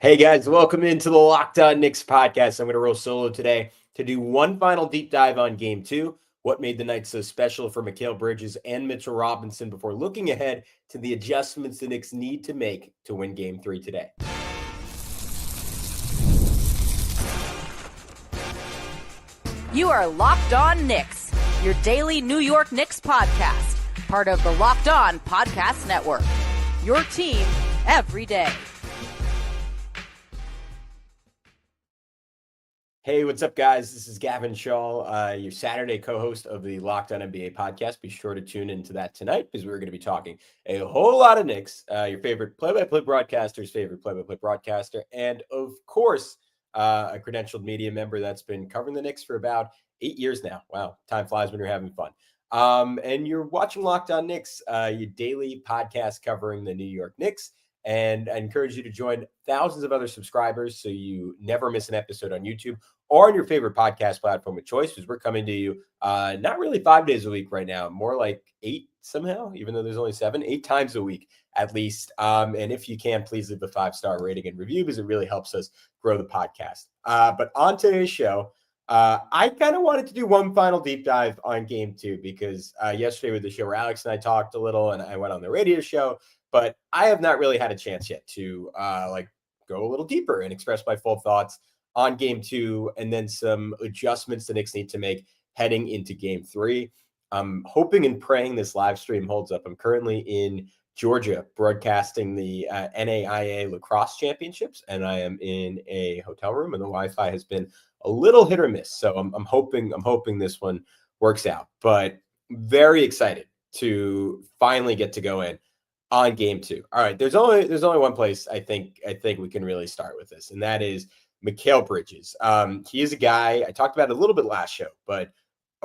Hey guys, welcome into the Locked On Knicks podcast. I'm going to roll solo today to do one final deep dive on game two. What made the night so special for Mikal Bridges and Mitchell Robinson before looking ahead to the adjustments the Knicks need to make to win game three today. You are Locked On Knicks, your daily New York Knicks podcast, part of the Locked On Podcast Network. Your team every day. Hey, what's up, guys? This is Gavin Schall, your Saturday co-host of the Locked On NBA podcast. Be sure to tune into that tonight because we're going to be talking a whole lot of Knicks, your favorite play-by-play broadcaster's favorite play-by-play broadcaster, and of course, a credentialed media member that's been covering the Knicks for about 8 years now. Wow, time flies when you're having fun. And you're watching Locked On Knicks, your daily podcast covering the New York Knicks. And I encourage you to join thousands of other subscribers so you never miss an episode on YouTube or on your favorite podcast platform of choice, because we're coming to you not really 5 days a week right now, more like 8 somehow, even though there's only 7, 8 times a week at least. And if you can, please leave a 5-star rating and review because it really helps us grow the podcast. But on today's show, I kind of wanted to do one final deep dive on game two because yesterday with the show where Alex and I talked a little and I went on the radio show, but I have not really had a chance yet to go a little deeper and express my full thoughts on game two and then some adjustments the Knicks need to make heading into game three. I'm hoping and praying this live stream holds up. I'm currently in Georgia broadcasting the NAIA lacrosse championships, and I am in a hotel room and the Wi-Fi has been a little hit or miss. So I'm hoping this one works out, but very excited to finally get to go in on game two. All right. There's only one place I think we can really start with this, and that is Mikal Bridges. He is a guy I talked about a little bit last show, but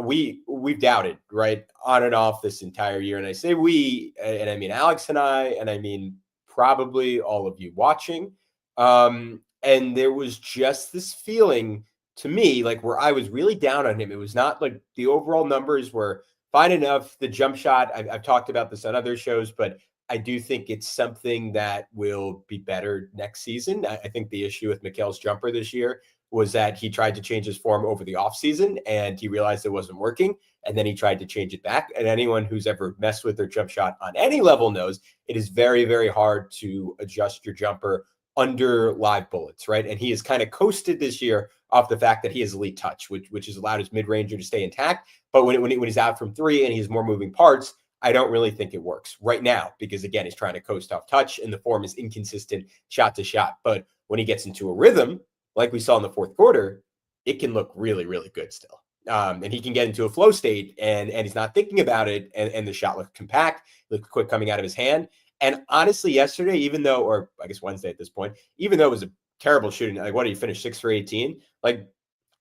we've doubted right on and off this entire year. And I say we, and I mean Alex and I, and I mean probably all of you watching. And there was just this feeling to me, like where I was really down on him. It was not like the overall numbers were fine enough. The jump shot, I've talked about this on other shows, but I do think it's something that will be better next season. I think the issue with Mikal's jumper this year was that he tried to change his form over the offseason and he realized it wasn't working. And then he tried to change it back. And anyone who's ever messed with their jump shot on any level knows it is very, very hard to adjust your jumper under live bullets, right? And he has kind of coasted this year off the fact that he has elite touch, which has allowed his mid-ranger to stay intact. But when he's out from three and he has more moving parts, I don't really think it works right now because, again, he's trying to coast off touch and the form is inconsistent shot to shot. But when he gets into a rhythm, like we saw in the fourth quarter, it can look really, really good still. And he can get into a flow state and he's not thinking about it. And the shot looked compact, looked quick coming out of his hand. And honestly, yesterday, even though, or I guess Wednesday at this point, even though it was a terrible shooting, like what did he finish 6 for 18? Like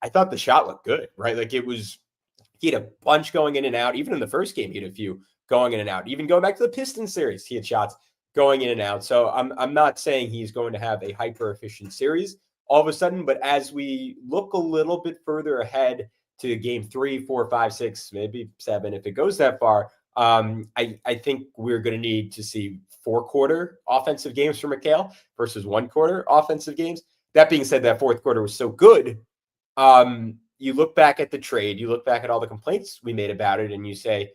I thought the shot looked good, right? Like he had a bunch going in and out. Even in the first game, he had a few going in and out. Even going back to the Pistons series, he had shots going in and out. So I'm not saying he's going to have a hyper efficient series all of a sudden, but as we look a little bit further ahead to game 3, 4, 5, 6, maybe 7, if it goes that far, I think we're going to need to see 4-quarter offensive games for Mikal versus 1-quarter offensive games. That being said, that fourth quarter was so good. You look back at the trade, you look back at all the complaints we made about it, and you say,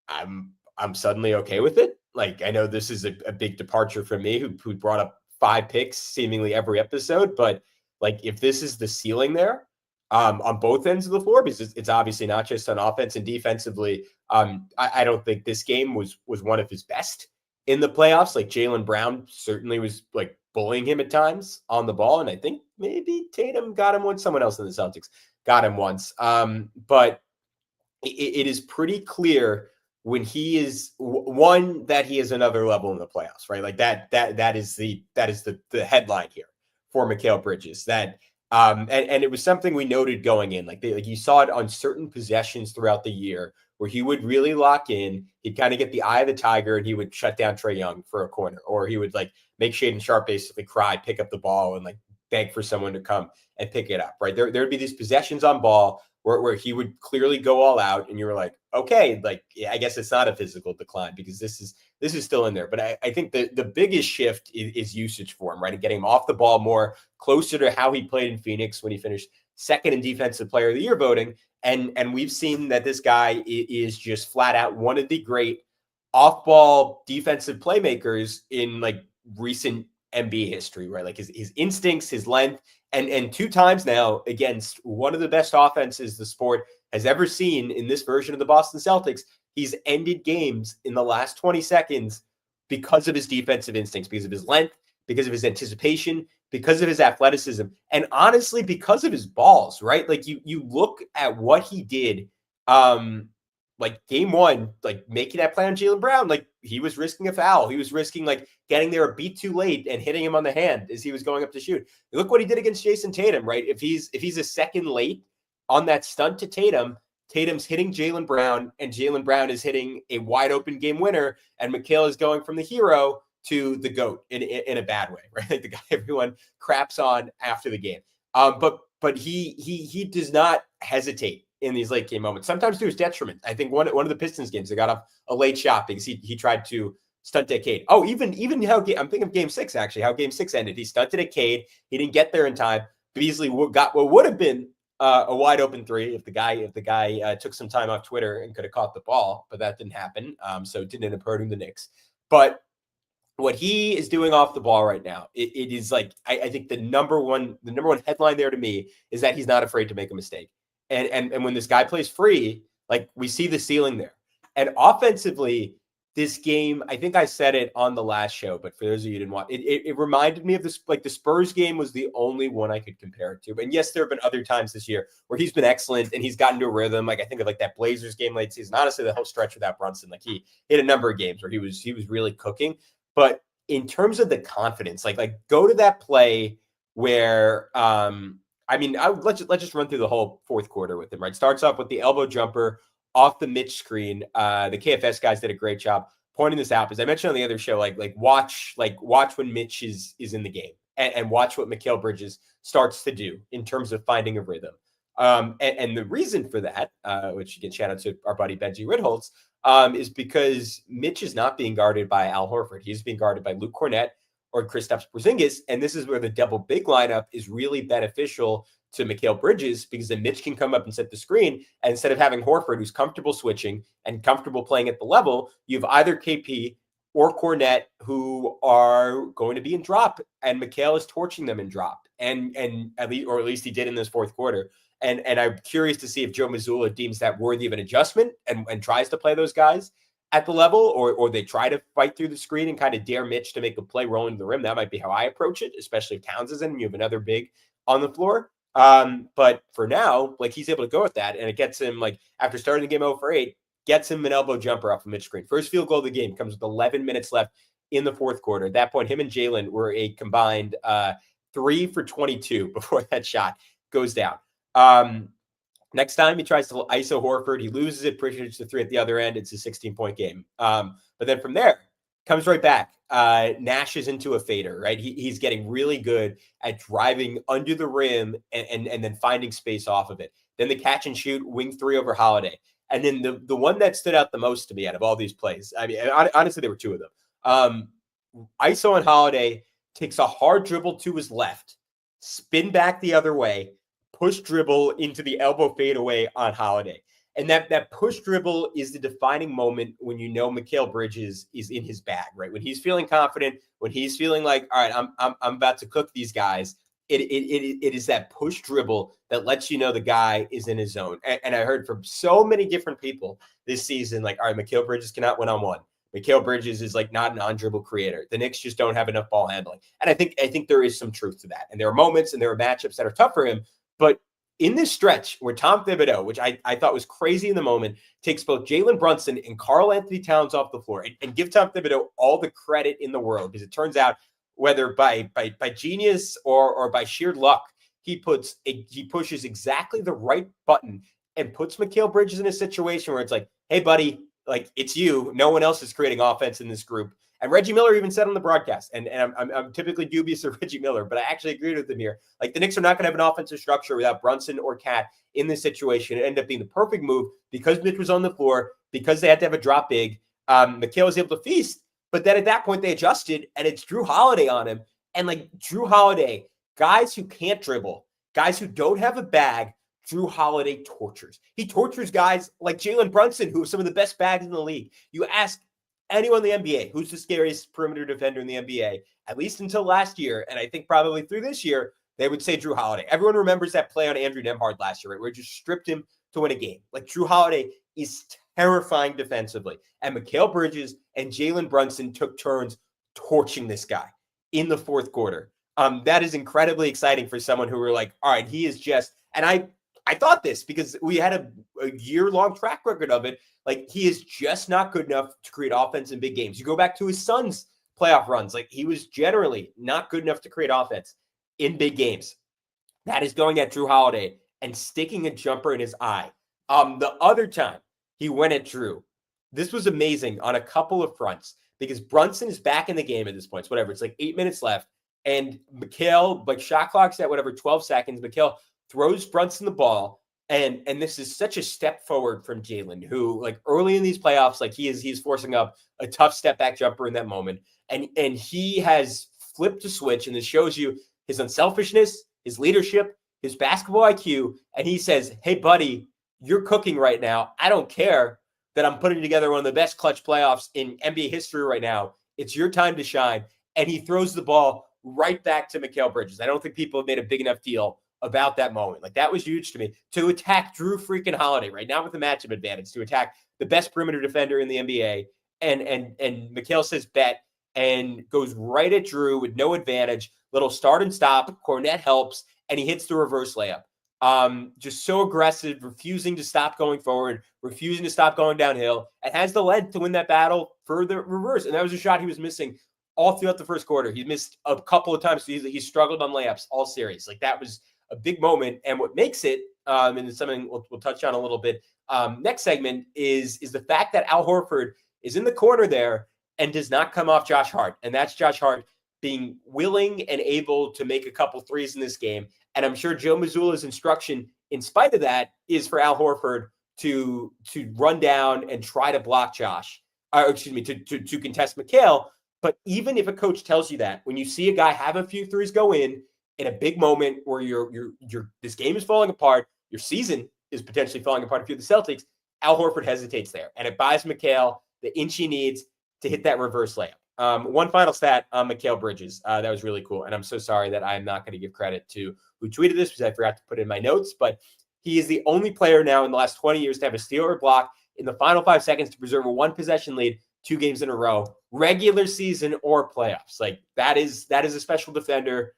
I'm suddenly okay with it. Like, I know this is a big departure from me who brought up 5 picks seemingly every episode, but like if this is the ceiling there on both ends of the floor, because it's obviously not just on offense and defensively. I don't think this game was one of his best in the playoffs. Like Jaylen Brown certainly was like bullying him at times on the ball. And I think maybe Tatum got him once, someone else in the Celtics got him once. But it is pretty clear when he is one that he is another level in the playoffs, right? Like that is the headline here for Mikal Bridges. That and it was something we noted going in, like you saw it on certain possessions throughout the year where he would really lock in. He'd kind of get the eye of the tiger and he would shut down Trae Young for a corner, or he would like make Shaedon Sharpe basically cry, pick up the ball and like beg for someone to come and pick it up, right? There'd be these possessions on ball where he would clearly go all out and you were like, okay, like, yeah, I guess it's not a physical decline because this is still in there. But I think the biggest shift is usage for him, right? And getting him off the ball more, closer to how he played in Phoenix when he finished second in defensive player of the year voting. And we've seen that this guy is just flat out one of the great off-ball defensive playmakers in like recent NBA history, right? Like his instincts, his length, and 2 times now against one of the best offenses the sport has ever seen in this version of the Boston Celtics, he's ended games in the last 20 seconds because of his defensive instincts, because of his length, because of his anticipation, because of his athleticism, and honestly, because of his balls, right? Like you look at what he did, like game 1, like making that play on Jaylen Brown, like he was risking a foul. He was risking like getting there a beat too late and hitting him on the hand as he was going up to shoot. Look what he did against Jason Tatum, right? If he's a second late on that stunt to Tatum, Tatum's hitting Jaylen Brown, and Jaylen Brown is hitting a wide open game winner, and Mikal is going from the hero to the GOAT in a bad way, right? Like the guy everyone craps on after the game. But he does not hesitate in these late game moments, sometimes to his detriment. I think one of the Pistons games, they got off a late shot because he tried to stunt at Cade. Oh, even how I'm thinking of game 6, actually, how game 6 ended. He stunted at Cade. He didn't get there in time, but easily got what would have been a wide open 3 if the guy took some time off Twitter and could have caught the ball, but that didn't happen. So it didn't end up hurting the Knicks. But what he is doing off the ball right now, it is like, I think the number one headline there to me is that he's not afraid to make a mistake. And when this guy plays free, like we see the ceiling there. And offensively, this game, I think I said it on the last show, but for those of you who didn't watch, it reminded me of this, like the Spurs game was the only one I could compare it to. And yes, there have been other times this year where he's been excellent and he's gotten to a rhythm. Like I think of like that Blazers game late season. Honestly, the whole stretch without Brunson, like he hit a number of games where he was really cooking. But in terms of the confidence, like go to that play where let's just run through the whole fourth quarter with him, right? Starts off with the elbow jumper off the Mitch screen. The KFS guys did a great job pointing this out. As I mentioned on the other show, watch when Mitch is in the game and watch what Mikal Bridges starts to do in terms of finding a rhythm. And the reason for that, which you can shout out to our buddy Benji Ritholtz, is because Mitch is not being guarded by Al Horford. He's being guarded by Luke Kornet or Kristaps Porzingis. And this is where the double big lineup is really beneficial to Mikal Bridges, because then Mitch can come up and set the screen. And instead of having Horford, who's comfortable switching and comfortable playing at the level, you have either KP or Kornet who are going to be in drop, and Mikal is torching them in drop. And at least he did in this fourth quarter. And I'm curious to see if Joe Mazzulla deems that worthy of an adjustment and tries to play those guys at the level, or they try to fight through the screen and kind of dare Mitch to make a play rolling to the rim. That might be how I approach it, especially if Towns is in and you have another big on the floor. But for now, like he's able to go with that, and it gets him, like after starting the game 0 for 8, gets him an elbow jumper off the Mitch screen. First field goal of the game comes with 11 minutes left in the fourth quarter. At that point, him and Jaylen were a combined 3 for 22 before that shot goes down. Next time he tries to ISO Horford, he loses it. Pritchard's the 3 at the other end. It's a 16-point game. But then from there, comes right back. Nash is into a fader, right? He's getting really good at driving under the rim and then finding space off of it. Then the catch and shoot, wing 3 over Holiday. And then the one that stood out the most to me out of all these plays, I mean, honestly, there were 2 of them. ISO on Holiday takes a hard dribble to his left, spin back the other way, push dribble into the elbow fadeaway on Holiday. And that push dribble is the defining moment when you know Mikal Bridges is in his bag, right? When he's feeling confident, when he's feeling like, all right, I'm about to cook these guys. It is that push dribble that lets you know the guy is in his zone. And I heard from so many different people this season, like, all right, Mikal Bridges cannot win on one. Mikal Bridges is like not an on-dribble creator. The Knicks just don't have enough ball handling. And I think there is some truth to that. And there are moments and there are matchups that are tough for him. But in this stretch where Tom Thibodeau, which I thought was crazy in the moment, takes both Jaylen Brunson and Karl-Anthony Towns off the floor, and give Tom Thibodeau all the credit in the world, because it turns out whether by genius or by sheer luck, he pushes exactly the right button and puts Mikal Bridges in a situation where it's like, hey, buddy, like it's you. No one else is creating offense in this group. And Reggie Miller even said on the broadcast, and I'm typically dubious of Reggie Miller, but I actually agreed with him here. Like, the Knicks are not going to have an offensive structure without Brunson or Cat in this situation. It ended up being the perfect move because Mitch was on the floor, because they had to have a drop big. Mikal was able to feast, but then at that point they adjusted, and it's Drew Holiday on him. And like Drew Holiday, guys who can't dribble, guys who don't have a bag, Drew Holiday tortures. He tortures guys like Jaylen Brunson, who have some of the best bags in the league. You ask anyone in the NBA who's the scariest perimeter defender in the NBA, at least until last year, and I think probably through this year, they would say Drew Holiday. Everyone remembers that play on Andrew Nembhard last year, right, where he just stripped him to win a game. Like, Drew Holiday is terrifying defensively. And Mikal Bridges and Jaylen Brunson took turns torching this guy in the fourth quarter. That is incredibly exciting for someone who were like, all right, he is just, and I thought this because we had a year-long track record of it. Like, he is just not good enough to create offense in big games. You go back to his son's playoff runs. Like, he was generally not good enough to create offense in big games. That is going at Drew Holiday and sticking a jumper in his eye. The other time he went at Drew, this was amazing on a couple of fronts because Brunson is back in the game at this point. It's whatever. It's like 8 minutes left. And Mikal, like, shot clock's at whatever, 12 seconds. Mikal throws Brunson the ball. And this is such a step forward from Jaylen, who, like, early in these playoffs, like, he's forcing up a tough step back jumper in that moment. And he has flipped a switch, and this shows you his unselfishness, his leadership, his basketball IQ. And he says, hey, buddy, you're cooking right now. I don't care that I'm putting together one of the best clutch playoffs in NBA history right now. It's your time to shine. And he throws the ball right back to Mikal Bridges. I don't think people have made a big enough deal about that moment. Like, that was huge to me, to attack Drew freaking Holiday right now with the matchup advantage, to attack the best perimeter defender in the NBA. And Mikal says bet and goes right at Drew with no advantage. Little start and stop. Cornette helps, and he hits the reverse layup. Just so aggressive, refusing to stop going forward, refusing to stop going downhill, and has the length to win that battle for the reverse. And that was a shot he was missing all throughout the first quarter. He missed a couple of times. So he struggled on layups all series. Like, that was a big moment. And what makes it, and it's something we'll touch on a little bit, next segment, is the fact that Al Horford is in the corner there and does not come off Josh Hart. And that's Josh Hart being willing and able to make a couple threes in this game. And I'm sure Joe Mazzulla's instruction, in spite of that, is for Al Horford to run down and try to block Josh, to contest Mikal. But even if a coach tells you that, when you see a guy have a few threes go in a big moment where this game is falling apart, your season is potentially falling apart if you're the Celtics, Al Horford hesitates there. And it buys Mikal the inch he needs to hit that reverse layup. One final stat on Mikal Bridges. That was really cool. And I'm so sorry that I'm not going to give credit to who tweeted this because I forgot to put it in my notes. But he is the only player now in the last 20 years to have a steal or block in the final 5 seconds to preserve a 1-possession lead 2 games in a row, regular season or playoffs. Like, that is a special defender.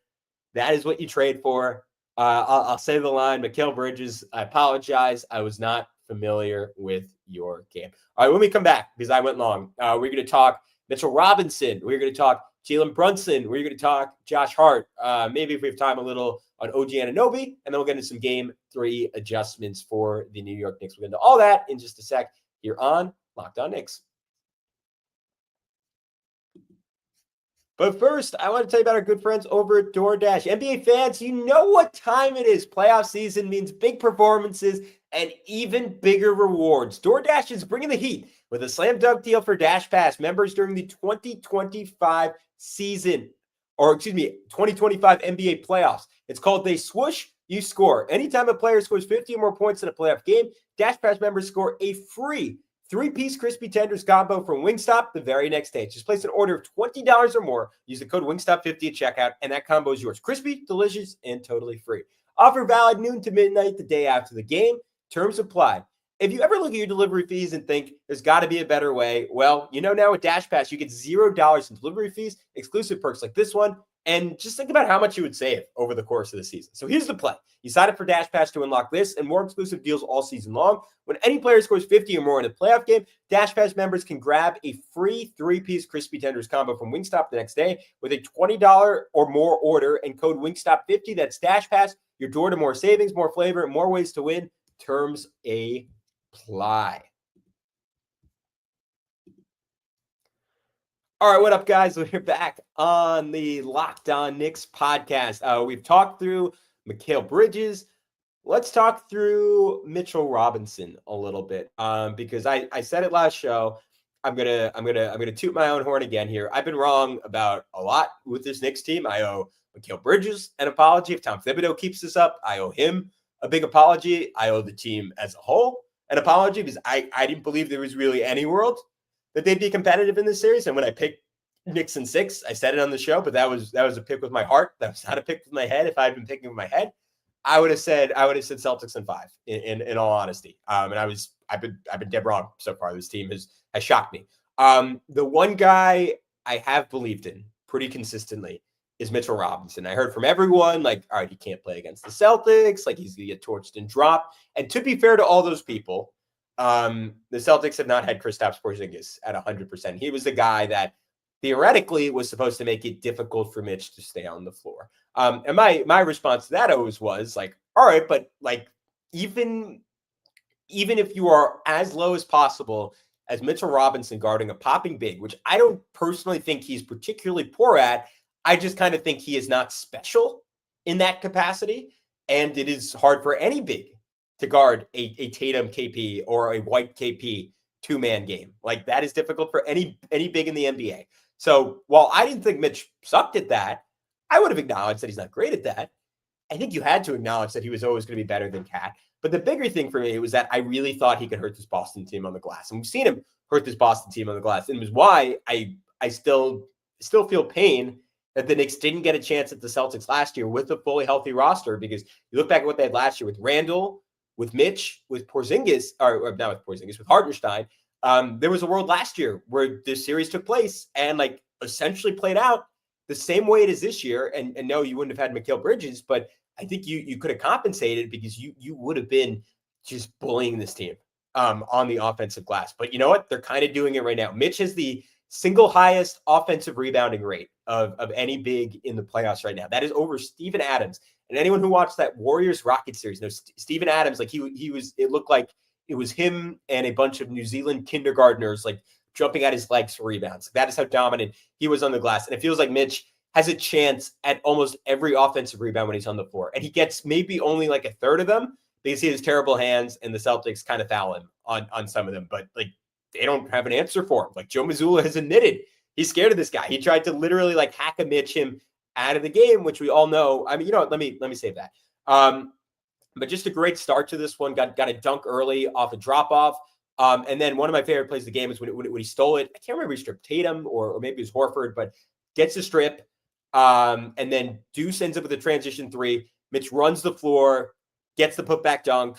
That is what you trade for. I'll say the line, Mikal Bridges, I apologize. I was not familiar with your game. All right, when we come back, because I went long, we're going to talk Mitchell Robinson. We're going to talk Jaylen Brunson. We're going to talk Josh Hart. Maybe if we have time, a little on OG Anunoby, and then we'll get into some game 3 adjustments for the New York Knicks. We'll get into all that in just a sec here on Locked On Knicks. But first, I want to tell you about our good friends over at DoorDash. NBA fans, you know what time it is. Playoff season means big performances and even bigger rewards. DoorDash is bringing the heat with a slam dunk deal for DashPass members during the 2025 season, 2025 NBA playoffs. It's called They Swoosh, You Score. Anytime a player scores 50 or more points in a playoff game, DashPass members score a free 3-piece crispy tenders combo from Wingstop the very next day. Just place an order of $20 or more. Use the code Wingstop50 at checkout, and that combo is yours. Crispy, delicious, and totally free. Offer valid noon to midnight the day after the game. Terms apply. If you ever look at your delivery fees and think there's got to be a better way, well, you know now with DashPass, you get $0 in delivery fees, exclusive perks like this one, and just think about how much you would save over the course of the season. So here's the play. You sign up for DashPass to unlock this and more exclusive deals all season long. When any player scores 50 or more in a playoff game, DashPass members can grab a free 3-piece crispy tenders combo from Wingstop the next day with a $20 or more order and code Wingstop50. That's DashPass, your door to more savings, more flavor, and more ways to win. Terms apply. All right, what up, guys? We're back on the Locked On Knicks podcast. We've talked through Mikal Bridges. Let's talk through Mitchell Robinson a little bit, because I said it last show. I'm gonna toot my own horn again here. I've been wrong about a lot with this Knicks team. I owe Mikal Bridges an apology. If Tom Thibodeau keeps this up, I owe him a big apology. I owe the team as a whole an apology because I didn't believe there was really any world that they'd be competitive in this series. And when I picked Knicks in 6, I said it on the show, but that was a pick with my heart. That was not a pick with my head. If I had been picking with my head, I would have said Celtics in 5 in all honesty. And I've been dead wrong so far. This team has shocked me. The one guy I have believed in pretty consistently is Mitchell Robinson. I heard from everyone like, all right, he can't play against the Celtics. Like he's going to get torched and dropped. And to be fair to all those people, the Celtics have not had Kristaps Porzingis at 100%. He was the guy that theoretically was supposed to make it difficult for Mitch to stay on the floor. And my response to that always was like, all right, but like even if you are as low as possible as Mitchell Robinson guarding a popping big, which I don't personally think he's particularly poor at, I just kind of think he is not special in that capacity. And it is hard for any big to guard a Tatum KP or a White KP 2-man game. Like that is difficult for any big in the NBA. So while I didn't think Mitch sucked at that, I would have acknowledged that he's not great at that. I think you had to acknowledge that he was always going to be better than Cat. But the bigger thing for me was that I really thought he could hurt this Boston team on the glass. And we've seen him hurt this Boston team on the glass. And it was why I still feel pain that the Knicks didn't get a chance at the Celtics last year with a fully healthy roster, because you look back at what they had last year with Randall, with Mitch, with Porzingis, or not with Porzingis, with Hartenstein. There was a world last year where this series took place and like essentially played out the same way it is this year. And no, you wouldn't have had Mikal Bridges, but I think you could have compensated because you would have been just bullying this team on the offensive glass. But you know what? They're kind of doing it right now. Mitch has the single highest offensive rebounding rate of any big in the playoffs right now. That is over Steven Adams. And anyone who watched that Warriors-Rockets series knows Steven Adams, like he was, it looked like it was him and a bunch of New Zealand kindergartners like jumping at his legs for rebounds. That is how dominant he was on the glass. And it feels like Mitch has a chance at almost every offensive rebound when he's on the floor. And he gets maybe only like a third of them because he has terrible hands and the Celtics kind of foul him on some of them. But like they don't have an answer for him. Like Joe Mazzulla has admitted he's scared of this guy. He tried to literally like hack a Mitch him out of the game, which we all know. I mean, you know what? Let me save that. But just a great start to this one. Got a dunk early off a drop off. And then one of my favorite plays of the game is when he stole it. I can't remember if he stripped Tatum or maybe it was Horford, but gets a strip. And then Deuce ends up with a transition 3. Mitch runs the floor, gets the putback dunk,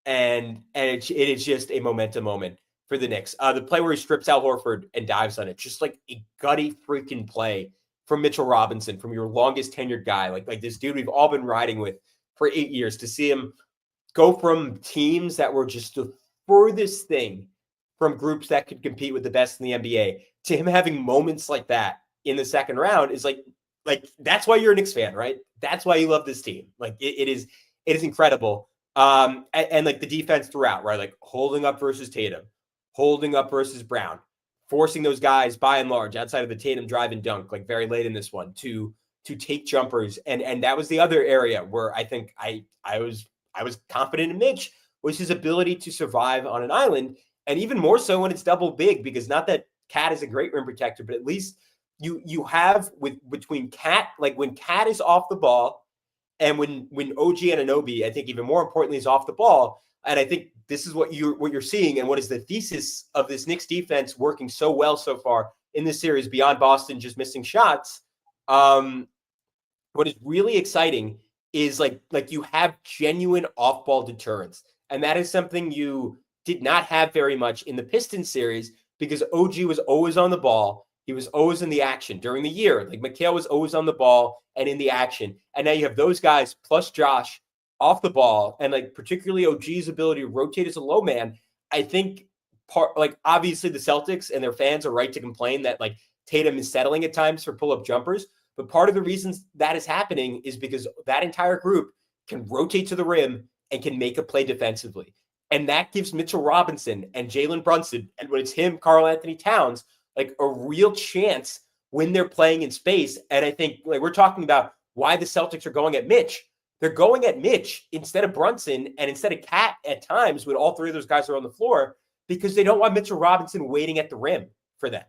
and it is just a momentum moment for the Knicks. The play where he strips Al Horford and dives on it, just like a gutty freaking play from Mitchell Robinson, from your longest tenured guy, like this dude we've all been riding with for 8 years, to see him go from teams that were just the furthest thing from groups that could compete with the best in the NBA to him having moments like that in the second round is like that's why you're a Knicks fan, right? That's why you love this team. Like it is incredible. And like the defense throughout, right? Like holding up versus Tatum, holding up versus Brown, forcing those guys by and large outside of the Tatum drive and dunk, like very late in this one to take jumpers. And that was the other area where I think I was confident in Mitch, was his ability to survive on an island. And even more so when it's double big, because not that Cat is a great rim protector, but at least you have between Cat, like when Cat is off the ball and when OG Anunoby, I think even more importantly, is off the ball. And I think this is what you're seeing, and what is the thesis of this Knicks defense working so well so far in this series beyond Boston just missing shots. What is really exciting is like you have genuine off-ball deterrence. And that is something you did not have very much in the Pistons series, because OG was always on the ball. He was always in the action during the year. Like Mikal was always on the ball and in the action. And now you have those guys plus Josh off the ball, and like particularly OG's ability to rotate as a low man. I think obviously the Celtics and their fans are right to complain that like Tatum is settling at times for pull-up jumpers. But part of the reasons that is happening is because that entire group can rotate to the rim and can make a play defensively. And that gives Mitchell Robinson and Jaylen Brunson, and when it's him, Karl Anthony Towns, like a real chance when they're playing in space. And I think like we're talking about why the Celtics are going at Mitch. They're going at Mitch instead of Brunson and instead of Cat at times when all three of those guys are on the floor because they don't want Mitchell Robinson waiting at the rim for them.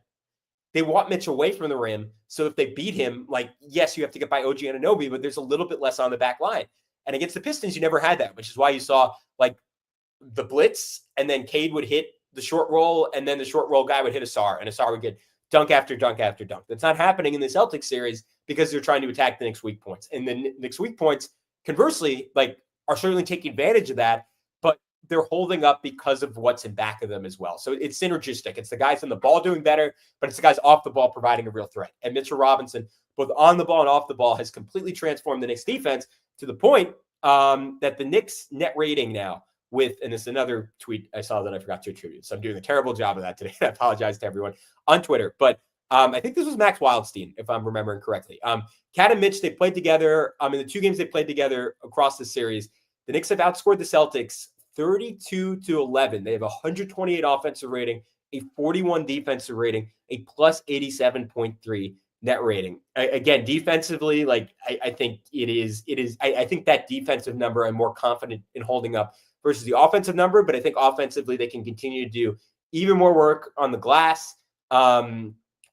They want Mitch away from the rim. So if they beat him, like, yes, you have to get by OG Anunoby, but there's a little bit less on the back line. And against the Pistons, you never had that, which is why you saw like the blitz and then Cade would hit the short roll and then the short roll guy would hit Asar and Asar would get dunk after dunk after dunk. That's not happening in the Celtics series because they're trying to attack the Knicks' weak points. And the Knicks' weak points, conversely, like are certainly taking advantage of that, but they're holding up because of what's in back of them as well. So it's synergistic. It's the guys on the ball doing better, but it's the guys off the ball providing a real threat. And Mitchell Robinson, both on the ball and off the ball, has completely transformed the Knicks defense to the point that the Knicks net rating now and this is another tweet I saw that I forgot to attribute. So I'm doing a terrible job of that today. I apologize to everyone on Twitter, but I think this was Max Wildstein, if I'm remembering correctly. Cat and Mitch, they played together. In the two games they played together across the series, the Knicks have outscored the Celtics 32-11. They have a 128 offensive rating, a 41 defensive rating, a plus 87.3 net rating. Again, defensively, like I think it is. I think that defensive number I'm more confident in holding up versus the offensive number, but I think offensively they can continue to do even more work on the glass.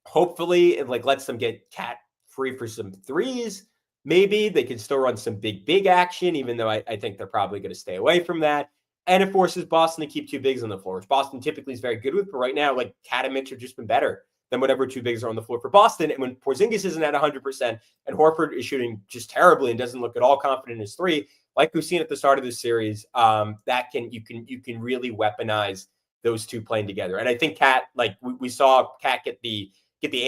Hopefully it like lets them get Cat free for some threes. Maybe they can still run some big action, even though I think they're probably going to stay away from that. And it forces Boston to keep two bigs on the floor, which Boston typically is very good with. But right now, like Cat and Mitch have just been better than whatever two bigs are on the floor for Boston. And when Porzingis isn't at 100% and Horford is shooting just terribly and doesn't look at all confident in his three, like we've seen at the start of this series, you can really weaponize those two playing together. And I think Cat, like we saw Cat get the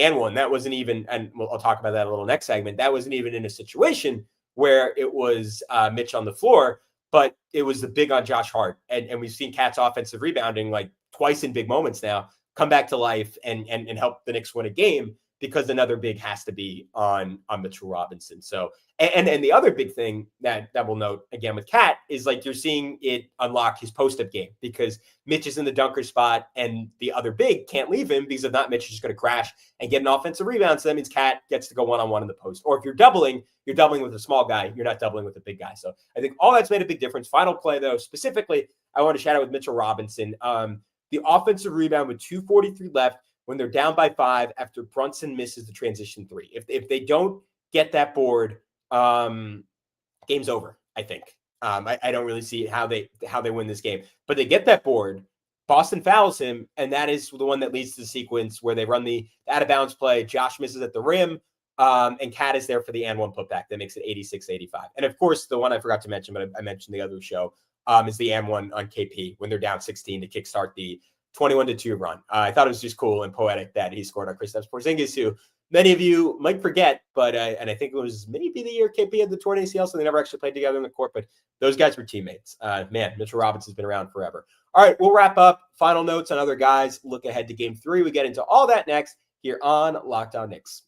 and one. That wasn't even, and I'll talk about that a little next segment. That wasn't even in a situation where it was Mitch on the floor, but it was the big on Josh Hart. And we've seen Cat's offensive rebounding like twice in big moments now come back to life and help the Knicks win a game because another big has to be on Mitchell Robinson. So, and the other big thing that we'll note again with Cat is like you're seeing it unlock his post-up game because Mitch is in the dunker spot and the other big can't leave him because if not, Mitch is just going to crash and get an offensive rebound. So that means Cat gets to go one-on-one in the post. Or if you're doubling with a small guy. You're not doubling with a big guy. So I think all that's made a big difference. Final play, though, specifically, I want to shout out with Mitchell Robinson. The offensive rebound with 2:43 left when they're down by 5 after Brunson misses the transition three. If they don't get that board, game's over, I think. I don't really see how they win this game. But they get that board, Boston fouls him, and that is the one that leads to the sequence where they run the out-of-bounds play. Josh misses at the rim, and Cat is there for the and one putback. That makes it 86-85. And, of course, the one I forgot to mention, but I mentioned the other show, is the and one on KP when they're down 16 to kickstart the 21-2 run. I thought it was just cool and poetic that he scored on Kristaps Porzingis, who many of you might forget, but and I think it was maybe the year KP had the torn ACL, so they never actually played together in the court, but those guys were teammates. Man, Mitchell Robinson's been around forever. All right, we'll wrap up. Final notes on other guys. Look ahead to Game 3. We get into all that next here on Locked On Knicks.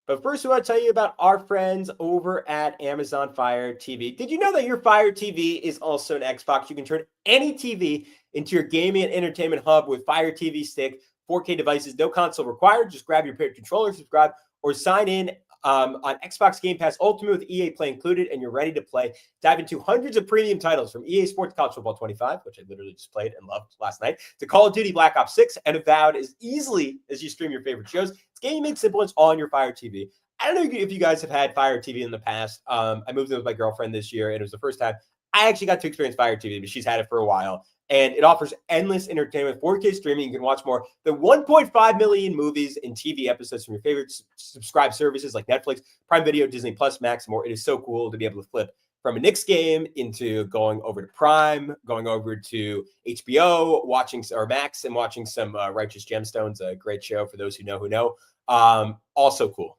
But first, I want to tell you about our friends over at Amazon Fire TV. Did you know that your Fire TV is also an Xbox? You can turn any TV into your gaming and entertainment hub with Fire TV Stick, 4K devices, no console required. Just grab your paired controller, subscribe, or sign in on Xbox Game Pass Ultimate with EA Play included, and you're ready to play. Dive into hundreds of premium titles from EA Sports College Football 25, which I literally just played and loved last night, to Call of Duty Black Ops 6, and Avowed as easily as you stream your favorite shows. It's gaming made simple. It's all on your Fire TV. I don't know if you guys have had Fire TV in the past. I moved in with my girlfriend this year, and it was the first time I actually got to experience Fire TV, but she's had it for a while. And it offers endless entertainment, 4K streaming. You can watch more than 1.5 million movies and TV episodes from your favorite subscribed services like Netflix, Prime Video, Disney Plus, Max, and more. It is so cool to be able to flip from a Knicks game into going over to Prime, going over to HBO, watching or Max, and watching some Righteous Gemstones, a great show for those who know. Also cool.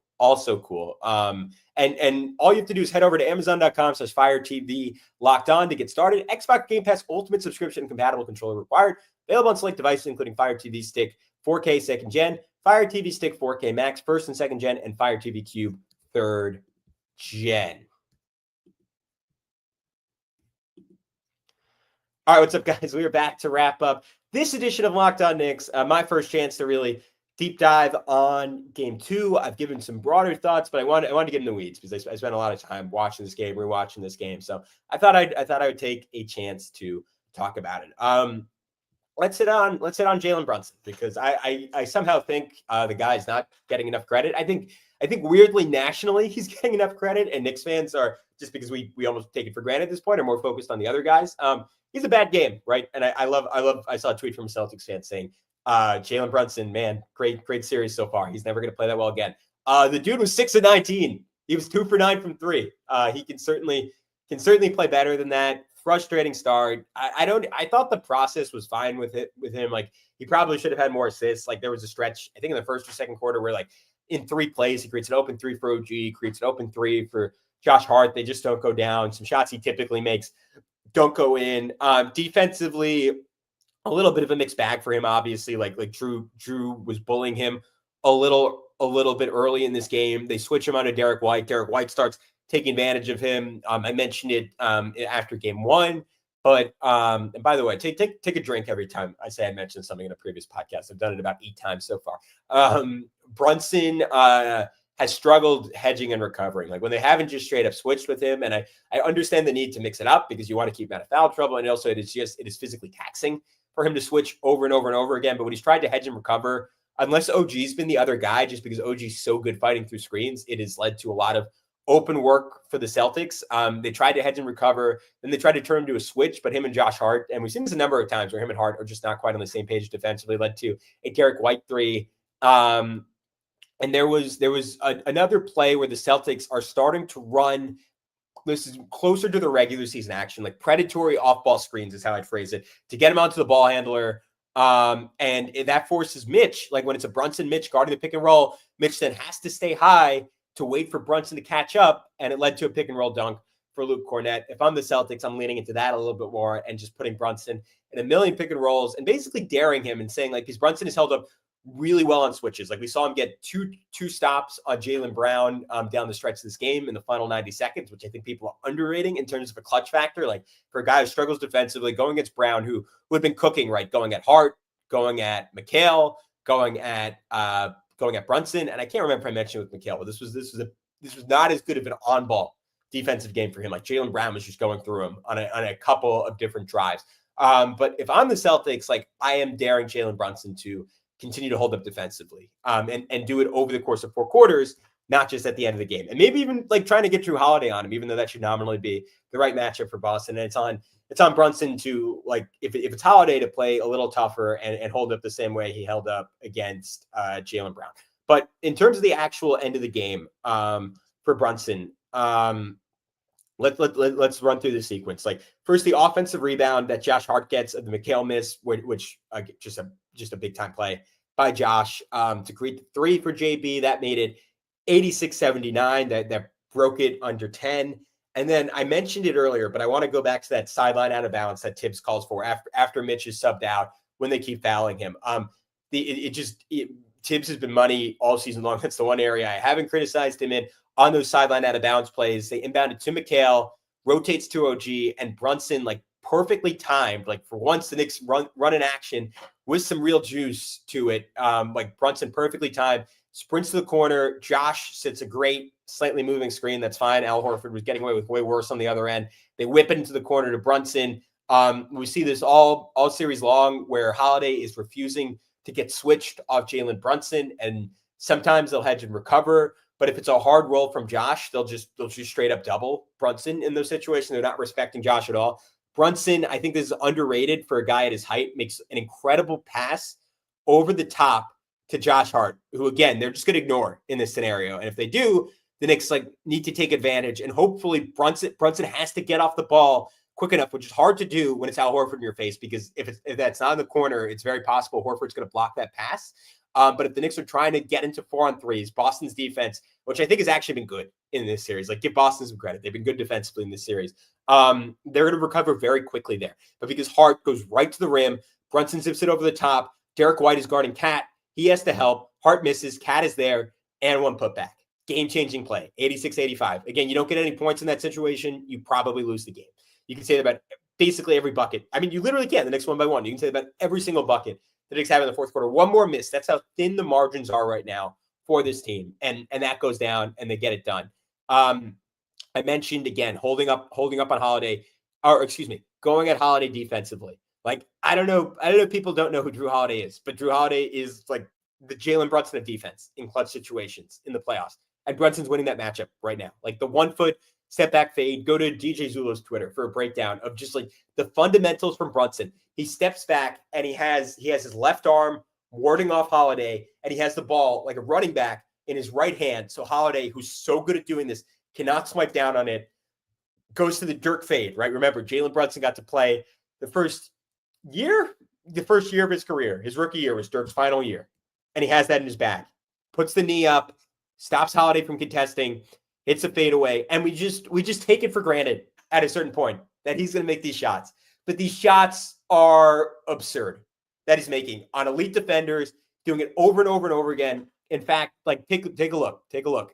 And all you have to do is head over to Amazon.com/Fire TV Locked On to get started. Xbox Game Pass Ultimate subscription compatible controller required. Available on select devices, including Fire TV Stick 4K 2nd Gen, Fire TV Stick 4K Max 1st and 2nd Gen, and Fire TV Cube 3rd Gen. All right, what's up, guys? We are back to wrap up This edition of Locked On Knicks, my first chance to really deep dive on Game 2. I've given some broader thoughts, but I wanted to get in the weeds because I spent a lot of time watching this game, rewatching this game. So I thought I would take a chance to talk about it. Let's hit on Jaylen Brunson because I somehow think the guy's not getting enough credit. I think weirdly nationally he's getting enough credit, and Knicks fans are, just because we almost take it for granted at this point, are more focused on the other guys. He's a bad game, right? And I saw a tweet from a Celtics fan saying, Jaylen Brunson, man, great series so far. He's never going to play that well again. The dude was 6 of 19. He was 2 for 9 from 3. He can certainly play better than that. Frustrating start. I thought the process was fine with him. Like, he probably should have had more assists. Like, there was a stretch, I think in the first or second quarter, where like in 3 plays, he creates an open 3 for OG, creates an open 3 for Josh Hart. They just don't go down. Some shots he typically makes don't go in. Defensively, a little bit of a mixed bag for him, obviously. Like Drew was bullying him a little bit early in this game. They switch him on to Derek White. Derek White starts taking advantage of him. I mentioned it after Game 1. But and by the way, take a drink every time I say I mentioned something in a previous podcast. I've done it about 8 times so far. Brunson has struggled hedging and recovering. Like, when they haven't just straight up switched with him, and I understand the need to mix it up because you want to keep him out of foul trouble, and also it is physically taxing for him to switch over and over and over again. But when he's tried to hedge and recover, unless OG's been the other guy, just because OG's so good fighting through screens, it has led to a lot of open work for the Celtics. They tried to hedge and recover, then they tried to turn him to a switch, but him and Josh Hart, and we've seen this a number of times where him and Hart are just not quite on the same page defensively, led to a Derek White 3. And there was another play where the Celtics are starting to run. This is closer to the regular season action, like predatory off-ball screens is how I'd phrase it, to get him onto the ball handler. And that forces Mitch, like when it's a Brunson-Mitch guarding the pick and roll, Mitch then has to stay high to wait for Brunson to catch up, and it led to a pick and roll dunk for Luke Cornett. If I'm the Celtics, I'm leaning into that a little bit more and just putting Brunson in a million pick and rolls and basically daring him and saying, like, because Brunson has held up really well on switches. Like, we saw him get two stops on Jaylen Brown down the stretch of this game in the final 90 seconds, which I think people are underrating in terms of a clutch factor. Like, for a guy who struggles defensively, going against Brown, who had been cooking, right, going at Hart, going at Mikal, going at Brunson, and I can't remember if I mentioned with Mikal, but this was not as good of an on-ball defensive game for him. Like, Jaylen Brown was just going through him on a couple of different drives. But if I'm the Celtics, like, I am daring Jaylen Brunson to continue to hold up defensively and do it over the course of 4 quarters, not just at the end of the game. And maybe even like trying to get Drew Holiday on him, even though that should nominally be the right matchup for Boston. And it's on Brunson to, like, if it's Holiday, to play a little tougher and hold up the same way he held up against Jaylen Brown. But in terms of the actual end of the game for Brunson, let's run through the sequence. Like, first, the offensive rebound that Josh Hart gets of the Mikal miss, which just a big time play by Josh to create the 3 for JB. That made it 86-79. That broke it under 10. And then I mentioned it earlier, but I want to go back to that sideline out of bounds that Tibbs calls for after Mitch is subbed out when they keep fouling him. Tibbs has been money all season long. That's the one area I haven't criticized him in. On those sideline out of bounds plays, they inbounded to Mikal, rotates to OG, and Brunson, like, perfectly timed. Like, for once, the Knicks run an action with some real juice to it. Like, Brunson perfectly timed, sprints to the corner. Josh sits a great slightly moving screen. That's fine. Al Horford was getting away with way worse on the other end. They whip it into the corner to Brunson. We see this all series long, where Holiday is refusing to get switched off Jaylen Brunson, and sometimes they'll hedge and recover. But if it's a hard roll from Josh, they'll just straight up double Brunson in those situations. They're not respecting Josh at all. Brunson, I think this is underrated for a guy at his height, makes an incredible pass over the top to Josh Hart, who, again, they're just going to ignore in this scenario. And if they do, the Knicks, like, need to take advantage. And hopefully Brunson has to get off the ball quick enough, which is hard to do when it's Al Horford in your face, because if that's not in the corner, it's very possible Horford's going to block that pass. But if the Knicks are trying to get into 4-on-3s, Boston's defense, which I think has actually been good in this series, like, give Boston some credit. They've been good defensively in this series. They're going to recover very quickly there. But because Hart goes right to the rim, Brunson zips it over the top. Derek White is guarding Cat. He has to help. Hart misses. Cat is there. And one putback. Game-changing play. 86-85. Again, you don't get any points in that situation, you probably lose the game. You can say that about basically every bucket. I mean, you literally can. The Knicks one by one. You can say about every single bucket the Knicks have in the fourth quarter. One more miss. That's how thin the margins are right now for this team. And that goes down and they get it done. I mentioned again, holding up on Holiday, or excuse me, going at Holiday defensively. Like, I don't know if people don't know who Drew Holiday is, but Drew Holiday is like the Jaylen Brunson of defense in clutch situations in the playoffs. And Brunson's winning that matchup right now. Like the 1 foot step back fade. Go to DJ Zulo's Twitter for a breakdown of just like the fundamentals from Brunson. He steps back and he has his left arm warding off Holiday, and he has the ball like a running back in his right hand. So Holiday, who's so good at doing this, cannot swipe down on it, goes to the Dirk fade, right? Remember, Jaylen Brunson got to play the first year of his career. His rookie year was Dirk's final year, and he has that in his bag. Puts the knee up, stops Holiday from contesting, hits a fadeaway, and we just take it for granted at a certain point that he's going to make these shots. But these shots are absurd that he's making on elite defenders, doing it over and over and over again. In fact, like take a look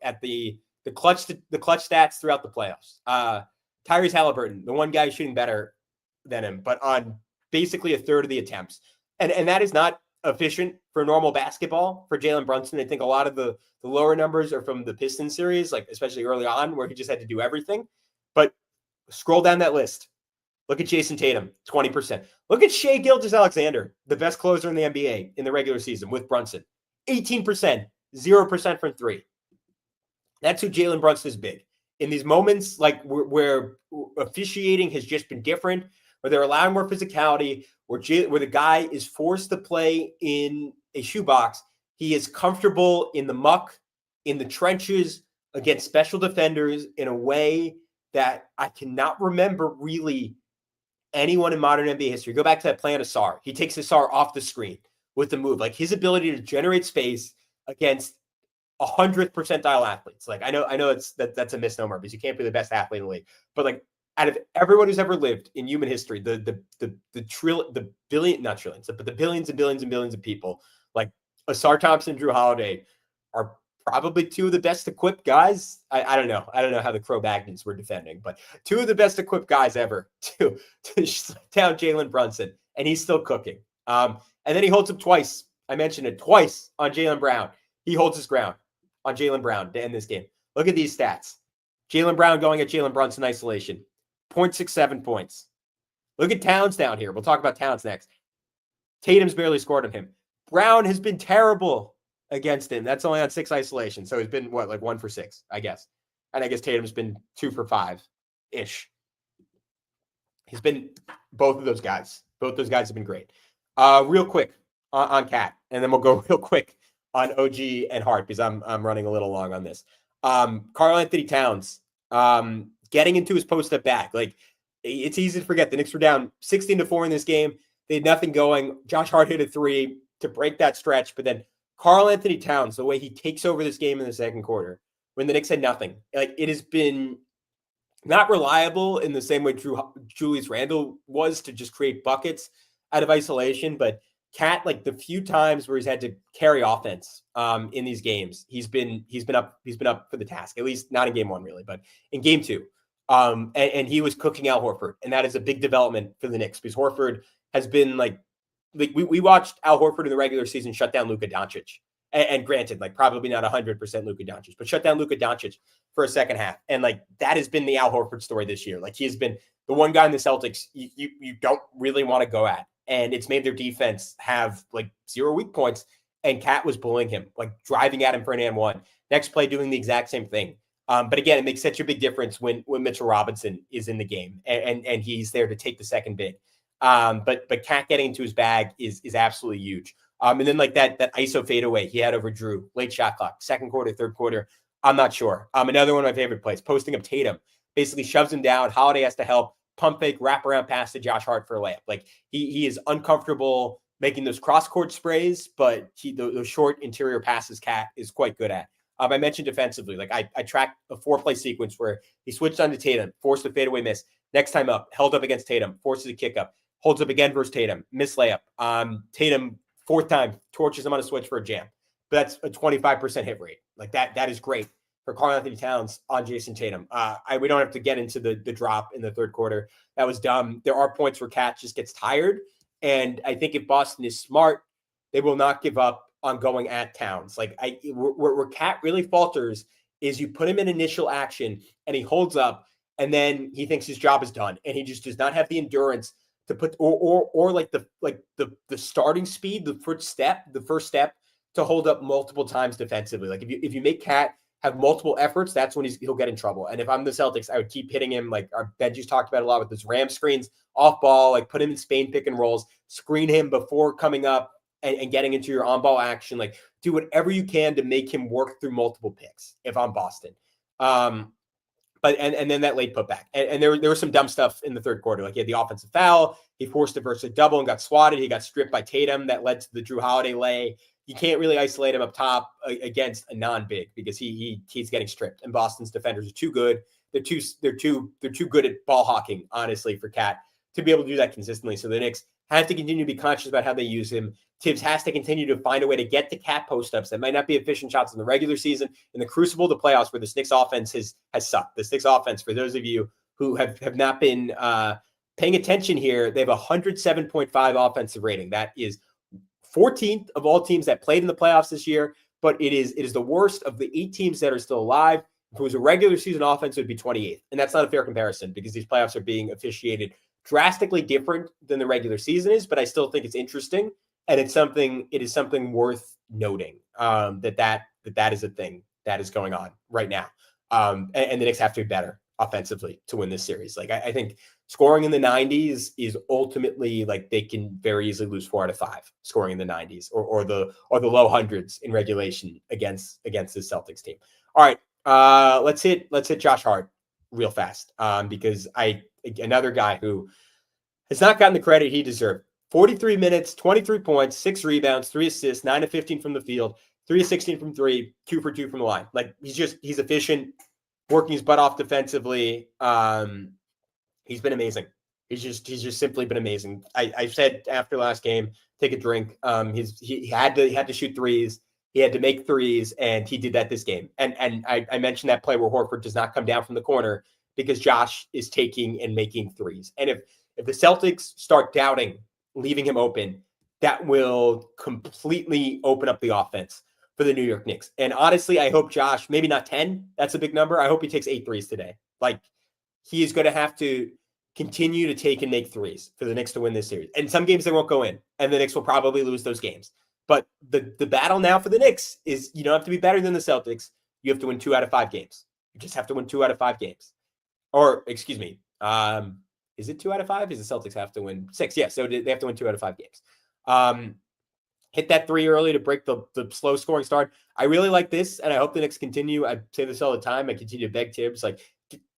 at the clutch stats throughout the playoffs. Tyrese Halliburton, the one guy shooting better than him, but on basically a third of the attempts. And that is not efficient for normal basketball for Jaylen Brunson. I think a lot of the lower numbers are from the Pistons series, like especially early on where he just had to do everything. But scroll down that list. Look at Jason Tatum, 20%. Look at Shai Gilgeous-Alexander, the best closer in the NBA in the regular season with Brunson. 18%, 0% from three. That's who Jaylen Brunson is big. In these moments like where officiating has just been different, where they're allowing more physicality, where the guy is forced to play in a shoebox, he is comfortable in the muck, in the trenches, against special defenders in a way that I cannot remember really anyone in modern NBA history. Go back to that play on Asar. He takes Asar off the screen with the move. Like his ability to generate space against 100th percentile athletes. Like I know that's a misnomer because you can't be the best athlete in the league. But like out of everyone who's ever lived in human history, the billions and billions and billions of people, like Asar Thompson and Drew Holiday are probably two of the best equipped guys. I don't know how the Cro-Magnons were defending, but two of the best equipped guys ever to down Jaylen Brunson, and he's still cooking. And then he holds him twice. I mentioned it twice on Jaylen Brown. He holds his ground on Jaylen Brown to end this game. Look at these stats. Jaylen Brown going at Jaylen Brunson isolation. 0.67 points. Look at Towns down here. We'll talk about Towns next. Tatum's barely scored on him. Brown has been terrible against him. That's only on 6 isolation. So he's been, 1 for 6, I guess. And I guess Tatum's been 2 for 5-ish. He's been both of those guys. Both those guys have been great. Real quick on Cat, and then we'll go real quick on OG and Hart because I'm running a little long on this. Karl-Anthony Towns getting into his post-up back. Like, it's easy to forget the Knicks were down 16-4 in this game. They had nothing going. Josh Hart hit a 3 to break that stretch, but then Karl-Anthony Towns, the way he takes over this game in the second quarter when the Knicks had nothing, like it has been not reliable in the same way Julius Randle was to just create buckets out of isolation. But Cat, like the few times where he's had to carry offense in these games, he's been up for the task. At least not in game 1 really, but in game 2. And he was cooking Al Horford, and that is a big development for the Knicks because Horford has been like we watched Al Horford in the regular season shut down Luka Doncic. And granted, like probably not 100% Luka Doncic, but shut down Luka Doncic for a second half. And like that has been the Al Horford story this year. Like he has been the one guy in the Celtics you don't really want to go at. And it's made their defense have like 0 weak points. And Cat was bullying him, like driving at him for an and one. Next play doing the exact same thing. But again, it makes such a big difference when Mitchell Robinson is in the game and he's there to take the second big. But Cat getting into his bag is absolutely huge. And then like that ISO fadeaway he had over Drew, late shot clock, second quarter, third quarter. I'm not sure. Another one of my favorite plays, posting up Tatum, basically shoves him down. Holiday has to help, pump fake, wrap around pass to Josh Hart for a layup. Like he is uncomfortable making those cross court sprays, but those short interior passes Cat is quite good at. I mentioned defensively, like I tracked a 4-play sequence where he switched on to Tatum, forced a fadeaway miss. Next time up, held up against Tatum, forces a kick up, holds up again versus Tatum, miss layup. Tatum, 4th time, torches him on a switch for a jam. But that's a 25% hit rate. Like that is great for Karl-Anthony Towns on Jason Tatum. We don't have to get into the drop in the third quarter. That was dumb. There are points where Cat just gets tired. And I think if Boston is smart, they will not give up on going at Towns. Like where Cat really falters is you put him in initial action and he holds up and then he thinks his job is done. And he just does not have the endurance to put or like the starting speed, the first step to hold up multiple times defensively. Like if you make Cat have multiple efforts, that's when he'll get in trouble. And if I'm the Celtics, I would keep hitting him. Like our Benji's talked about a lot with this Ram screens off ball, like put him in Spain pick and rolls, screen him before coming up and getting into your on ball action. Like do whatever you can to make him work through multiple picks if I'm Boston. But then that late putback. And there was some dumb stuff in the third quarter. Like he had the offensive foul. He forced a versus double and got swatted. He got stripped by Tatum. That led to the Drew Holiday lay. You can't really isolate him up top against a non-big because he's getting stripped. And Boston's defenders are too good. They're too good at ball hawking, honestly, for Cat to be able to do that consistently. So the Knicks have to continue to be conscious about how they use him. Tibbs has to continue to find a way to get to Cat post-ups that might not be efficient shots in the regular season. In the crucible of the playoffs where the Knicks offense has sucked. The Knicks offense, for those of you who have not been paying attention here, they have a 107.5 offensive rating. That is 14th of all teams that played in the playoffs this year, but it is the worst of the 8 teams that are still alive. If it was a regular season offense, it would be 28th. And that's not a fair comparison because these playoffs are being officiated drastically different than the regular season is, but I still think it's interesting. And it is something worth noting that is a thing that is going on right now. And the Knicks have to be better offensively to win this series. Like I think scoring in the 90s is ultimately like they can very easily lose 4 out of 5 scoring in the 90s or the low hundreds in regulation against the Celtics team. All right, let's hit Josh Hart real fast because another guy who has not gotten the credit he deserved. 43 minutes, 23 points, 6 rebounds, 3 assists, 9 of 15 from the field, 3 of 16 from 3, 2 for 2 from the line. Like he's efficient, working his butt off defensively. He's been amazing. He's just simply been amazing. I said after last game, take a drink. He had to shoot threes. He had to make threes, and he did that this game. And I mentioned that play where Horford does not come down from the corner because Josh is taking and making threes. And if the Celtics start doubting leaving him open, that will completely open up the offense for the New York Knicks. And honestly, I hope Josh, maybe not 10, that's a big number. I hope he takes 8 threes today. Like he is going to have to continue to take and make threes for the Knicks to win this series. And some games they won't go in, and the Knicks will probably lose those games. But the battle now for the Knicks is you don't have to be better than the Celtics. You have to win 2 out of 5 games. You just have to win 2 out of 5 games. Or, excuse me, is it 2 out of 5? Is the Celtics have to win 6? Yeah, so they have to win 2 out of 5 games. Hit that 3 early to break the slow scoring start. I really like this, and I hope the Knicks continue. I say this all the time. I continue to beg Tibbs, like,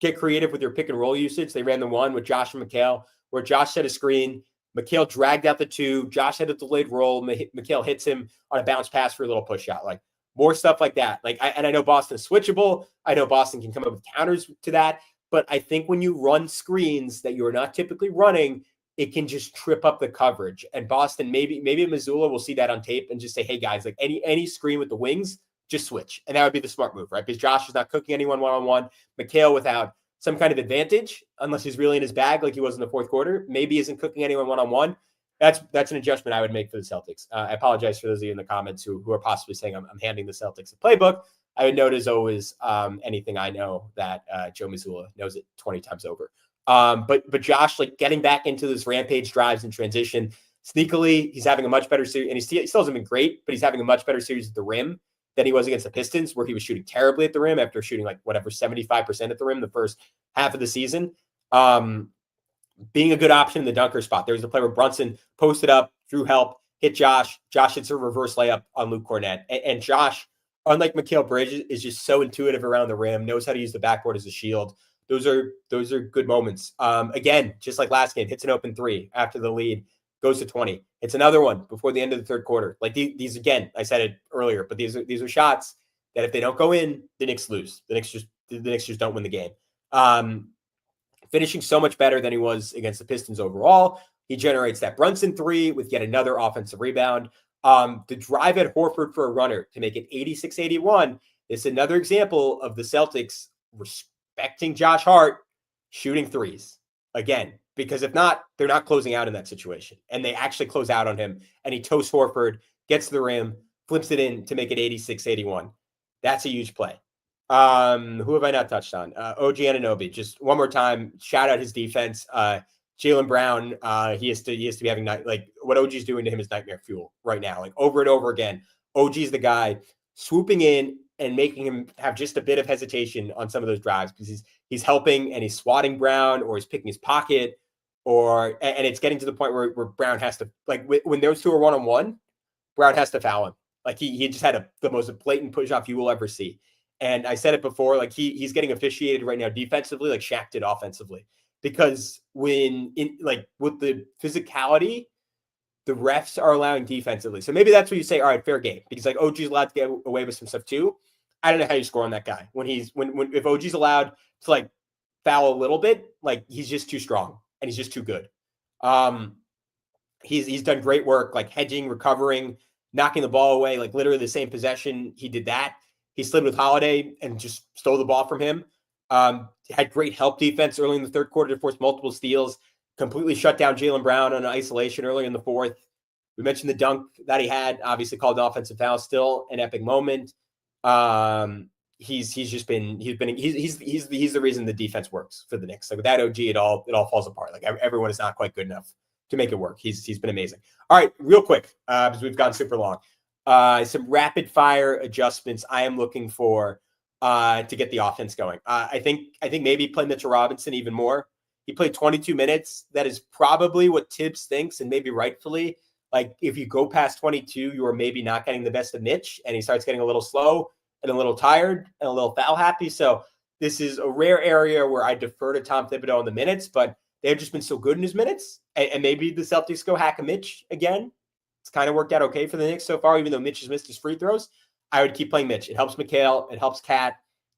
get creative with your pick and roll usage. They ran the 1 with Josh and Mikal, where Josh set a screen. Mikal dragged out the 2. Josh had a delayed roll. Mikal hits him on a bounce pass for a little push shot. Like, more stuff like that. Like, I know Boston's switchable. I know Boston can come up with counters to that. But I think when you run screens that you are not typically running, it can just trip up the coverage. And Boston, maybe Missoula will see that on tape and just say, hey, guys, like any screen with the wings, just switch. And that would be the smart move, right? Because Josh is not cooking anyone one-on-one. Mikal, without some kind of advantage, unless he's really in his bag like he was in the fourth quarter, maybe isn't cooking anyone one-on-one. That's an adjustment I would make for the Celtics. I apologize for those of you in the comments who are possibly saying I'm handing the Celtics a playbook. I would note, as always, anything I know that Joe Missoula knows it 20 times over. But Josh, like getting back into this rampage drives and transition sneakily, he's having a much better series, and he still hasn't been great, but he's having a much better series at the rim than he was against the Pistons, where he was shooting terribly at the rim after shooting 75% at the rim the first half of the season. Being a good option in the dunker spot. There was a play where Brunson posted up, drew help, hit Josh. Josh hits a reverse layup on Luke Cornett. And Josh, unlike Mikal Bridges, is just so intuitive around the rim, knows how to use the backboard as a shield. Those are good moments. Again, just like last game, hits an open 3 after the lead, goes to 20. It's another one before the end of the third quarter. Like these again, I said it earlier, but these are shots that if they don't go in, the Knicks lose. The Knicks just don't win the game. Finishing so much better than he was against the Pistons overall. He generates that Brunson 3 with yet another offensive rebound. The drive at Horford for a runner to make it 86-81 It's another example of the Celtics respecting Josh Hart shooting threes again, because if not, they're not closing out in that situation. And they actually close out on him, and he toasts Horford, gets to the rim, flips it in to make it 86-81. That's a huge play. Who have I not touched on? OG Anunoby. Just one more time, shout out his defense. Jaylen Brown, he has to be having what OG's doing to him is nightmare fuel right now. Like over and over again, OG's the guy swooping in and making him have just a bit of hesitation on some of those drives because he's helping and he's swatting Brown, or he's picking his pocket, and it's getting to the point where Brown has to, like, when those two are one-on-one, Brown has to foul him. Like he just had the most blatant push off you will ever see. And I said it before, like he's getting officiated right now defensively, like Shaq did offensively. Because with the physicality, the refs are allowing defensively. So maybe that's what you say, all right, fair game. Because like OG's allowed to get away with some stuff too. I don't know how you score on that guy. If OG's allowed to like foul a little bit, like he's just too strong and he's just too good. He's done great work, like hedging, recovering, knocking the ball away, like literally the same possession. He did that. He slid with Holiday and just stole the ball from him. Had great help defense early in the third quarter to force multiple steals, completely shut down Jaylen Brown on isolation early in the fourth. We mentioned the dunk that he had, obviously called an offensive foul, still an epic moment. He's the reason the defense works for the Knicks. Like without OG, it all falls apart. Like everyone is not quite good enough to make it work. He's been amazing. All right, real quick, because we've gone super long. Some rapid fire adjustments I am looking for to get the offense going. I think maybe play Mitchell Robinson even more. He played 22 minutes. That is probably what Tibbs thinks, and maybe rightfully. Like if you go past 22, you are maybe not getting the best of Mitch, and he starts getting a little slow and a little tired and a little foul happy. So this is a rare area where I defer to Tom Thibodeau on the minutes, but they've just been so good in his minutes. And maybe the Celtics go hack a Mitch again. It's kind of worked out okay for the Knicks so far, even though Mitch has missed his free throws. I would keep playing Mitch. It helps Mikal. It helps Cat.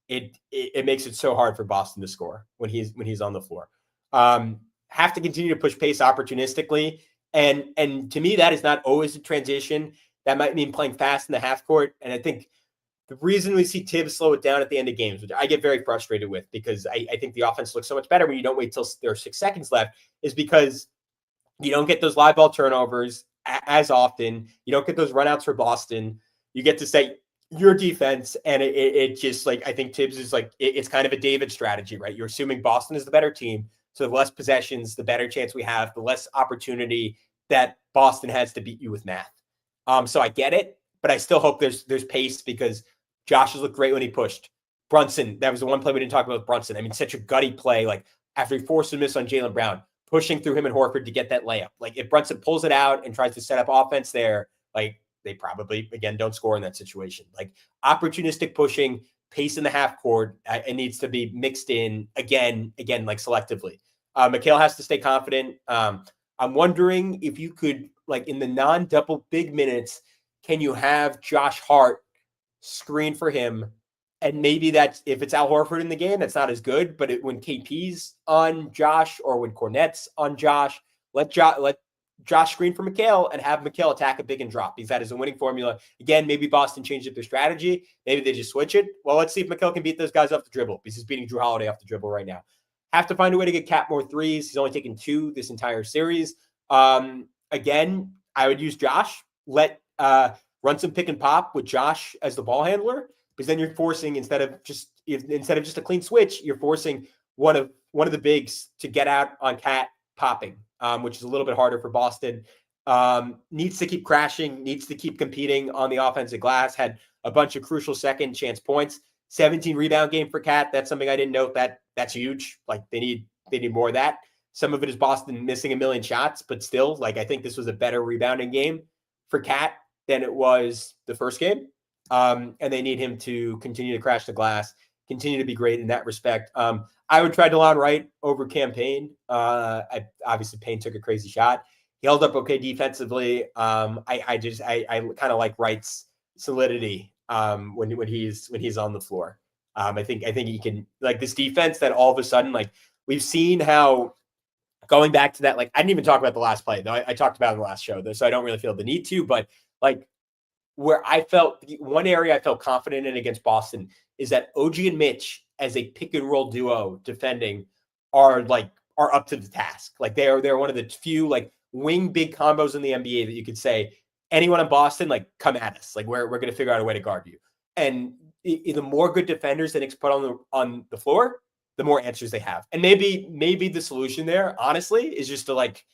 It makes it so hard for Boston to score when he's on the floor. Have to continue to push pace opportunistically. And to me, that is not always a transition. That might mean playing fast in the half court. And I think the reason we see Tibbs slow it down at the end of games, which I get very frustrated with because I think the offense looks so much better when you don't wait till there are 6 seconds left, is because you don't get those live ball turnovers as often. You don't get those runouts for Boston. You get to say your defense, and it just like, I think Tibbs is like, it's kind of a David strategy, right? You're assuming Boston is the better team. So the less possessions, the better chance we have, the less opportunity that Boston has to beat you with math. So I get it, but I still hope there's pace because Josh has looked great when he pushed. Brunson, that was the one play we didn't talk about with Brunson. I mean, such a gutty play, like after he forced a miss on Jaylen Brown, pushing through him and Horford to get that layup. Like if Brunson pulls it out and tries to set up offense there, like they probably, again, don't score in that situation. Like opportunistic pushing, pace in the half court, it needs to be mixed in again, like selectively. Mikal has to stay confident. I'm wondering if you could, like in the non-double big minutes, can you have Josh Hart screen for him? And maybe that's, if it's Al Horford in the game, that's not as good. But when KP's on Josh or when Cornette's on Josh, let Josh screen for Mikal and have Mikal attack a big and drop, because that is a winning formula. Again, maybe Boston changed up their strategy. Maybe they just switch it. Well, let's see if Mikal can beat those guys off the dribble, because he's beating Drew Holiday off the dribble right now. Have to find a way to get Cat more threes. He's only taken 2 this entire series. Again, I would use Josh. Run some pick and pop with Josh as the ball handler, because then you're forcing, instead of just a clean switch, you're forcing one of the bigs to get out on Cat popping, which is a little bit harder for Boston. Needs to keep crashing, needs to keep competing on the offensive glass. Had a bunch of crucial second chance points. 17 rebound game for Cat. That's something I didn't note. That's huge. Like they need more of that. Some of it is Boston missing a million shots, but still, like I think this was a better rebounding game for Cat than it was the first game. And they need him to continue to crash the glass, continue to be great in that respect. I would try DeLon Wright over Cam Payne. Obviously Payne took a crazy shot. He held up okay defensively. I kind of like Wright's solidity when he's on the floor. I think he can, like, this defense that all of a sudden, like, we've seen how, going back to that, like, I didn't even talk about the last play, though I talked about it in the last show, though, so I don't really feel the need to, but like where one area I felt confident in against Boston is that OG and Mitch as a pick and roll duo defending are up to the task. Like they're one of the few like wing big combos in the NBA that you could say anyone in Boston, like come at us. Like we're going to figure out a way to guard you. And the more good defenders the Knicks put on the floor, the more answers they have. And maybe the solution there, honestly, is just to like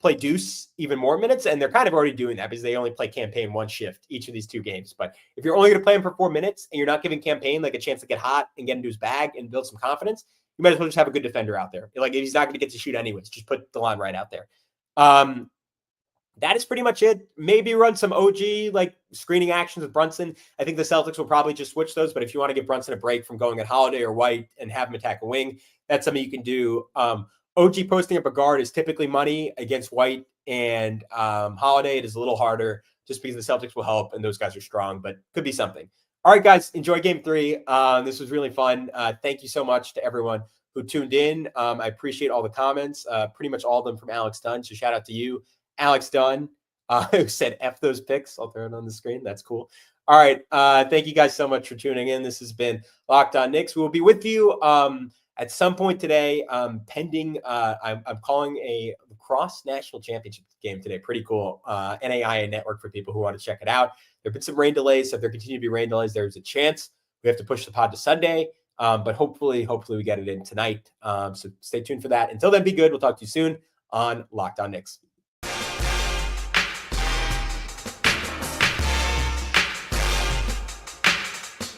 play Deuce even more minutes. And they're kind of already doing that because they only play Campaign one shift each of these two games. But if you're only going to play him for 4 minutes and you're not giving Campaign like a chance to get hot and get into his bag and build some confidence, you might as well just have a good defender out there. Like if he's not going to get to shoot anyways, just put the line right out there. That is pretty much it. Maybe run some OG like screening actions with Brunson. I think the Celtics will probably just switch those. But if you want to give Brunson a break from going at Holiday or White and have him attack a wing, that's something you can do. OG posting up a guard is typically money against White and Holiday. It is a little harder just because the Celtics will help and those guys are strong, but could be something. All right, guys, enjoy game 3. This was really fun. Thank you so much to everyone who tuned in. I appreciate all the comments, pretty much all of them from Alex Dunn. So shout out to you, Alex Dunn, who said F those picks. I'll throw it on the screen. That's cool. All right. Thank you guys so much for tuning in. This has been Locked On Knicks. We will be with you at some point today, pending. I'm calling a lacrosse national championship game today. Pretty cool. NAIA network for people who want to check it out. There have been some rain delays. So if there continue to be rain delays, there's a chance we have to push the pod to Sunday. But hopefully we get it in tonight. So stay tuned for that. Until then, be good. We'll talk to you soon on Locked On Knicks.